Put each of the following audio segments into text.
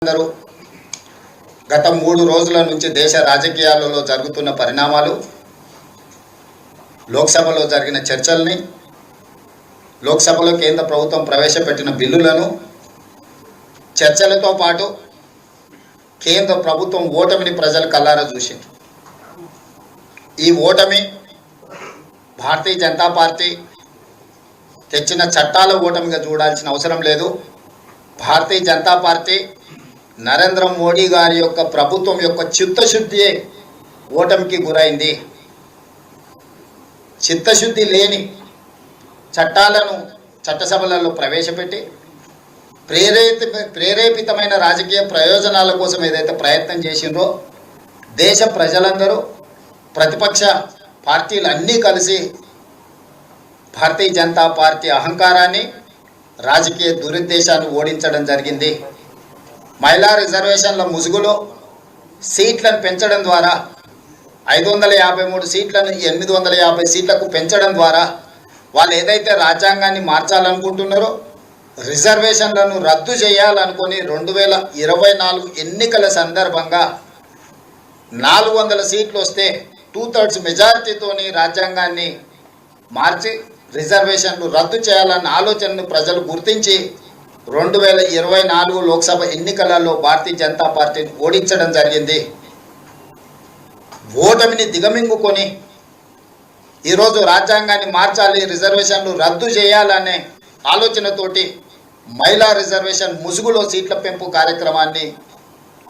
అందరూ గత 3 రోజుల నుంచి దేశ రాజకీయాలలో జరుగుతున్న పరిణామాలు, లోక్సభలో జరిగిన చర్చల్ని, లోక్సభలో కేంద్ర ప్రభుత్వం ప్రవేశపెట్టిన బిల్లులను, చర్చలతో పాటు కేంద్ర ప్రభుత్వం ఓటమిని ప్రజలు కల్లారా చూసింది. ఈ ఓటమి భారతీయ జనతా పార్టీ తెచ్చిన చట్టాల ఓటమిగా చూడాల్సిన అవసరం లేదు. భారతీయ జనతా పార్టీ నరేంద్ర మోడీ గారి యొక్క ప్రభుత్వం యొక్క చిత్తశుద్ధియే ఓటమికి గురైంది. చిత్తశుద్ధి లేని చట్టాలను చట్టసభలలో ప్రవేశపెట్టి ప్రేరేపితమైన రాజకీయ ప్రయోజనాల కోసం ఏదైతే ప్రయత్నం చేసిండ్రో, దేశ ప్రజలందరూ ప్రతిపక్ష పార్టీలు అన్నీ కలిసి భారతీయ జనతా పార్టీ అహంకారాన్ని, రాజకీయ దురుద్దేశాన్ని ఓడించడం జరిగింది. మహిళా రిజర్వేషన్ల ముసుగులో సీట్లను పెంచడం ద్వారా 553 సీట్లను 850 సీట్లకు పెంచడం ద్వారా వాళ్ళు ఏదైతే రాజ్యాంగాన్ని మార్చాలనుకుంటున్నారో, రిజర్వేషన్లను రద్దు చేయాలనుకొని 2024 ఎన్నికల సందర్భంగా 400 సీట్లు వస్తే 2/3 మెజారిటీతోని రాజ్యాంగాన్ని మార్చి రిజర్వేషన్లు రద్దు చేయాలన్న ఆలోచనను ప్రజలు గుర్తించి 2024 లోక్సభ ఎన్నికలలో భారతీయ జనతా పార్టీని ఓడించడం జరిగింది. ఓటమిని దిగమింగుకొని ఈరోజు రాజ్యాంగాన్ని మార్చాలి, రిజర్వేషన్లు రద్దు చేయాలనే ఆలోచనతోటి మహిళా రిజర్వేషన్ ముసుగులో సీట్ల పెంపు కార్యక్రమాన్ని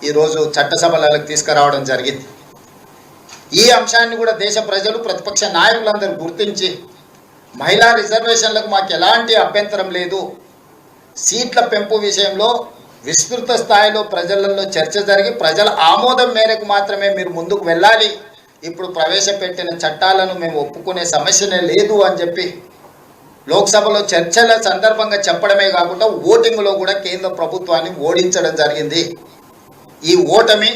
ఈరోజు చట్టసభలకు తీసుకురావడం జరిగింది. ఈ అంశాన్ని కూడా దేశ ప్రజలు, ప్రతిపక్ష నాయకులందరూ గుర్తించి మహిళా రిజర్వేషన్లకు మాకు ఎలాంటి అభ్యంతరం లేదు, సీట్ల పెంపు విషయంలో విస్తృత స్థాయిలో ప్రజలలో చర్చ జరిగి ప్రజల ఆమోదం మేరకు మాత్రమే మీరు ముందుకు వెళ్ళాలి, ఇప్పుడు ప్రవేశపెట్టిన చట్టాలను మేము ఒప్పుకునే సమస్యనే లేదు అని చెప్పి లోక్సభలో చర్చల సందర్భంగా చెప్పడమే కాకుండా ఓటింగ్లో కూడా కేంద్ర ప్రభుత్వాన్ని ఓడించడం జరిగింది. ఈ ఓటమి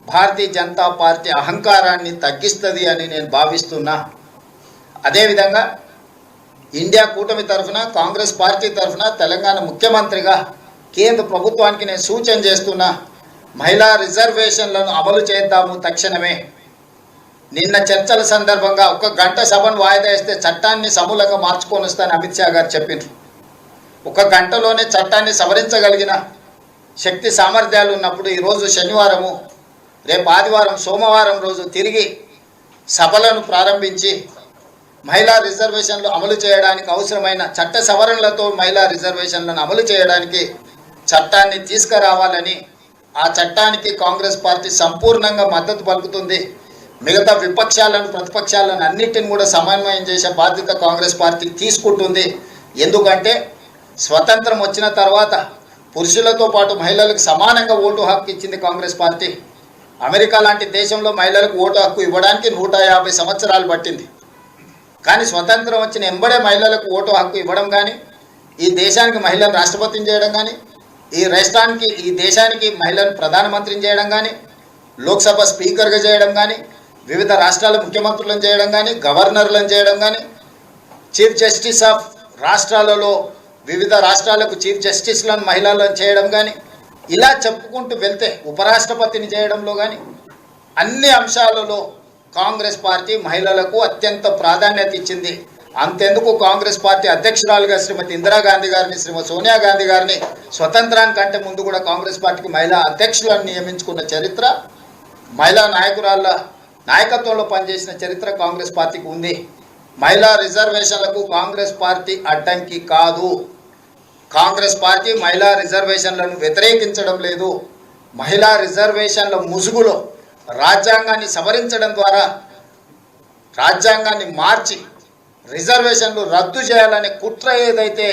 భారతీయ జనతా పార్టీ అహంకారాన్ని తగ్గిస్తుంది అని నేను భావిస్తున్నా. అదేవిధంగా ఇండియా కూటమి తరఫున, కాంగ్రెస్ పార్టీ తరఫున తెలంగాణ ముఖ్యమంత్రిగా కేంద్ర ప్రభుత్వానికి నేను సూచన చేస్తున్నా, మహిళా రిజర్వేషన్లను అమలు చేద్దాము తక్షణమే. నిన్న చర్చల సందర్భంగా 1 గంట సభను వాయిదా వేస్తే చట్టాన్ని సమూలంగా మార్చుకొని వస్తానని అమిత్ షా గారు చెప్పారు. 1 గంటలోనే చట్టాన్ని సవరించగలిగిన శక్తి సామర్థ్యాలు ఉన్నప్పుడు ఈరోజు శనివారము, రేపు ఆదివారం, సోమవారం రోజు తిరిగి సభలను ప్రారంభించి మహిళా రిజర్వేషన్లు అమలు చేయడానికి అవసరమైన చట్ట సవరణలతో మహిళా రిజర్వేషన్లను అమలు చేయడానికి చట్టాన్ని తీసుకురావాలని, ఆ చట్టానికి కాంగ్రెస్ పార్టీ సంపూర్ణంగా మద్దతు పలుకుతుంది. మిగతా విపక్షాలను, ప్రతిపక్షాలను అన్నిటిని కూడా సమన్వయం చేసే బాధ్యత కాంగ్రెస్ పార్టీ తీసుకుంటుంది. ఎందుకంటే స్వతంత్రం వచ్చిన తర్వాత పురుషులతో పాటు మహిళలకు సమానంగా ఓటు హక్కు ఇచ్చింది కాంగ్రెస్ పార్టీ. అమెరికా లాంటి దేశంలో మహిళలకు ఓటు హక్కు ఇవ్వడానికి 150 సంవత్సరాలు పట్టింది. కానీ స్వతంత్రం వచ్చిన ఎంబడే మహిళలకు ఓటు హక్కు ఇవ్వడం కానీ, ఈ దేశానికి మహిళను రాష్ట్రపతిని చేయడం కానీ, ఈ దేశానికి మహిళను ప్రధానమంత్రిని చేయడం కానీ, లోక్సభ స్పీకర్గా చేయడం కానీ, వివిధ రాష్ట్రాల ముఖ్యమంత్రులను చేయడం కానీ, గవర్నర్లను చేయడం కానీ, చీఫ్ జస్టిస్ ఆఫ్ రాష్ట్రాలలో వివిధ రాష్ట్రాలకు చీఫ్ జస్టిస్లను మహిళలను చేయడం కానీ, ఇలా చెప్పుకుంటూ వెళ్తే ఉపరాష్ట్రపతిని చేయడంలో కానీ అన్ని అంశాలలో కాంగ్రెస్ పార్టీ మహిళలకు అత్యంత ప్రాధాన్యత ఇచ్చింది. అంతెందుకు కాంగ్రెస్ పార్టీ అధ్యక్షురాలుగా శ్రీమతి ఇందిరాగాంధీ గారిని, శ్రీమతి సోనియా గాంధీ గారిని స్వతంత్రానికంటే ముందు కూడా కాంగ్రెస్ పార్టీకి మహిళా అధ్యక్షులను నియమించుకున్న చరిత్ర, మహిళా నాయకురాళ్ళ నాయకత్వంలో పనిచేసిన చరిత్ర కాంగ్రెస్ పార్టీకి ఉంది. మహిళా రిజర్వేషన్లకు కాంగ్రెస్ పార్టీ అడ్డంకి కాదు. కాంగ్రెస్ పార్టీ మహిళా రిజర్వేషన్లను వ్యతిరేకించడం లేదు. మహిళా రిజర్వేషన్ల ముసుగులో రాజ్యాంగాన్ని సవరించడం ద్వారా, రాజ్యాంగాన్ని మార్చి రిజర్వేషన్లు రద్దు చేయాలనే కుట్ర ఏదైతే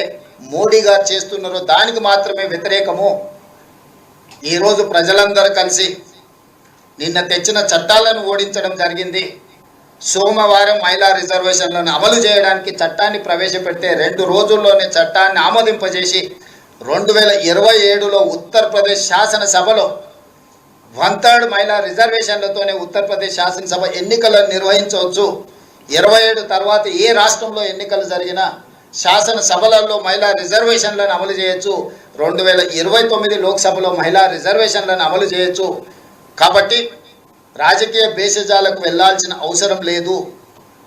మోడీ గారు చేస్తున్నారో దానికి మాత్రమే వ్యతిరేకము. ఈరోజు ప్రజలందరూ కలిసి నిన్న తెచ్చిన చట్టాలను ఓడించడం జరిగింది. సోమవారం మహిళా రిజర్వేషన్లను అమలు చేయడానికి చట్టాన్ని ప్రవేశపెడితే 2 రోజుల్లోనే చట్టాన్ని ఆమోదింపజేసి 2027లో ఉత్తరప్రదేశ్ శాసనసభలో 1/3 మహిళా రిజర్వేషన్లతోనే ఉత్తరప్రదేశ్ శాసనసభ ఎన్నికలను నిర్వహించవచ్చు. 27 తర్వాత ఏ రాష్ట్రంలో ఎన్నికలు జరిగినా శాసనసభలలో మహిళా రిజర్వేషన్లను అమలు చేయొచ్చు. 2029 లోక్సభలో మహిళా రిజర్వేషన్లను అమలు చేయొచ్చు. కాబట్టి రాజకీయ భేషజాలకు వెళ్ళాల్సిన అవసరం లేదు.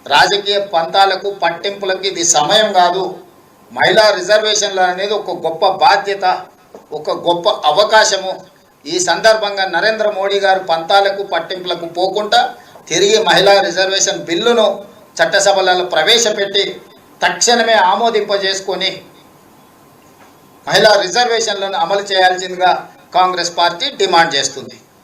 రాజకీయ పంతాలకు పట్టింపులకు ఇది సమయం కాదు. మహిళా రిజర్వేషన్లు అనేది ఒక గొప్ప బాధ్యత, ఒక గొప్ప అవకాశము. ఈ సందర్భంగా నరేంద్ర మోడీ గారు పంతాలకు పట్టింపులకు పోకుండా తిరిగి మహిళా రిజర్వేషన్ బిల్లును చట్టసభలలో ప్రవేశపెట్టి తక్షణమే ఆమోదింపజేసుకొని మహిళా రిజర్వేషన్లను అమలు చేయాల్సిందిగా కాంగ్రెస్ పార్టీ డిమాండ్ చేస్తుంది.